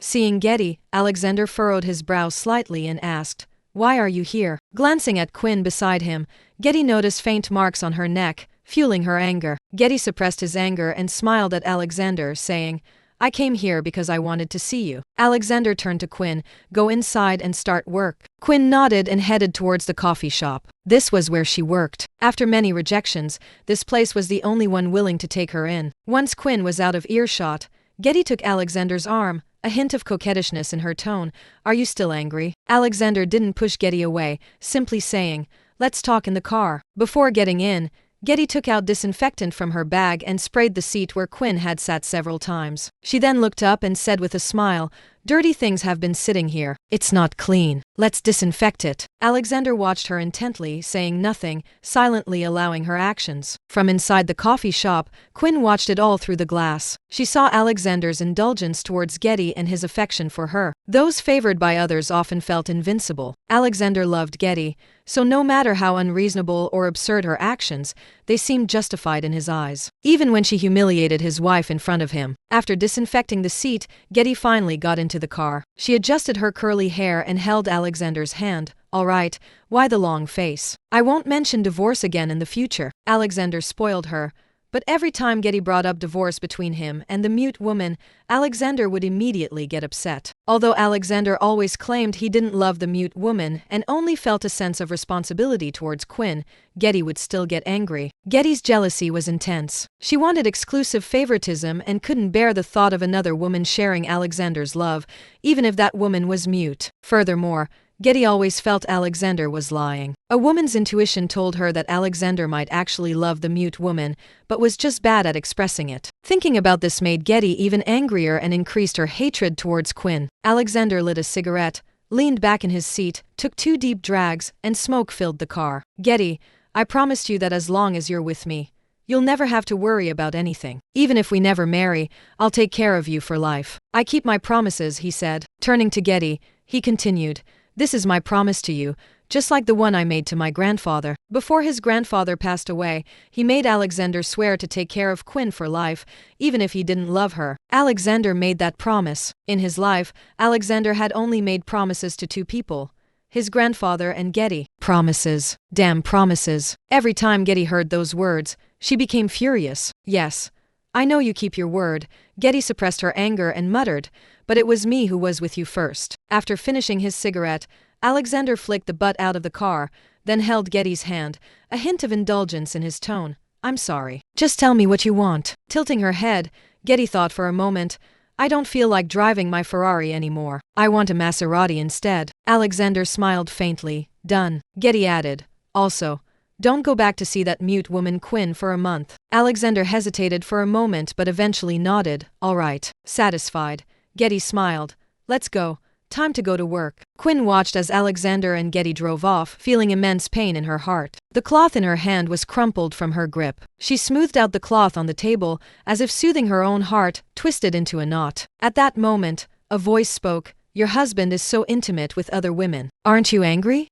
Seeing Getty, Alexander furrowed his brow slightly and asked, "Why are you here?" Glancing at Quinn beside him, Getty noticed faint marks on her neck, fueling her anger. Getty suppressed his anger and smiled at Alexander, saying, "I came here because I wanted to see you." Alexander turned to Quinn, "Go inside and start work." Quinn nodded and headed towards the coffee shop. This was where she worked. After many rejections, this place was the only one willing to take her in. Once Quinn was out of earshot, Getty took Alexander's arm, a hint of coquettishness in her tone. "Are you still angry?" Alexander didn't push Getty away, simply saying, "Let's talk in the car." Before getting in, Getty took out disinfectant from her bag and sprayed the seat where Quinn had sat several times. She then looked up and said with a smile, "Dirty things have been sitting here. It's not clean. Let's disinfect it." Alexander watched her intently, saying nothing, silently allowing her actions. From inside the coffee shop, Quinn watched it all through the glass. She saw Alexander's indulgence towards Getty and his affection for her. Those favored by others often felt invincible. Alexander loved Getty, so no matter how unreasonable or absurd her actions, they seemed justified in his eyes. Even when she humiliated his wife in front of him. After disinfecting the seat, Getty finally got into the car. She adjusted her curly hair and held Alexander's hand. "All right, why the long face? I won't mention divorce again in the future." Alexander spoiled her. But every time Getty brought up divorce between him and the mute woman, Alexander would immediately get upset. Although Alexander always claimed he didn't love the mute woman and only felt a sense of responsibility towards Quinn, Getty would still get angry. Getty's jealousy was intense. She wanted exclusive favoritism and couldn't bear the thought of another woman sharing Alexander's love, even if that woman was mute. Furthermore, Getty always felt Alexander was lying. A woman's intuition told her that Alexander might actually love the mute woman, but was just bad at expressing it. Thinking about this made Getty even angrier and increased her hatred towards Quinn. Alexander lit a cigarette, leaned back in his seat, took 2 deep drags, and smoke filled the car. "Getty, I promised you that as long as you're with me, you'll never have to worry about anything. Even if we never marry, I'll take care of you for life." "I keep my promises," he said. Turning to Getty, he continued, "This is my promise to you, just like the one I made to my grandfather." Before his grandfather passed away, he made Alexander swear to take care of Quinn for life, even if he didn't love her. Alexander made that promise. In his life, Alexander had only made promises to 2 people, his grandfather and Getty. Promises. Damn promises. Every time Getty heard those words, she became furious. "Yes, I know you keep your word." Getty suppressed her anger and muttered, "But it was me who was with you first." After finishing his cigarette, Alexander flicked the butt out of the car, then held Getty's hand, a hint of indulgence in his tone. "I'm sorry. Just tell me what you want." Tilting her head, Getty thought for a moment, "I don't feel like driving my Ferrari anymore. I want a Maserati instead." Alexander smiled faintly. "Done." Getty added, "Also, don't go back to see that mute woman Quinn for a month." Alexander hesitated for a moment but eventually nodded. "All right." Satisfied, Getty smiled. "Let's go. Time to go to work." Quinn watched as Alexander and Getty drove off, feeling immense pain in her heart. The cloth in her hand was crumpled from her grip. She smoothed out the cloth on the table, as if soothing her own heart, twisted into a knot. At that moment, a voice spoke, "Your husband is so intimate with other women. Aren't you angry?"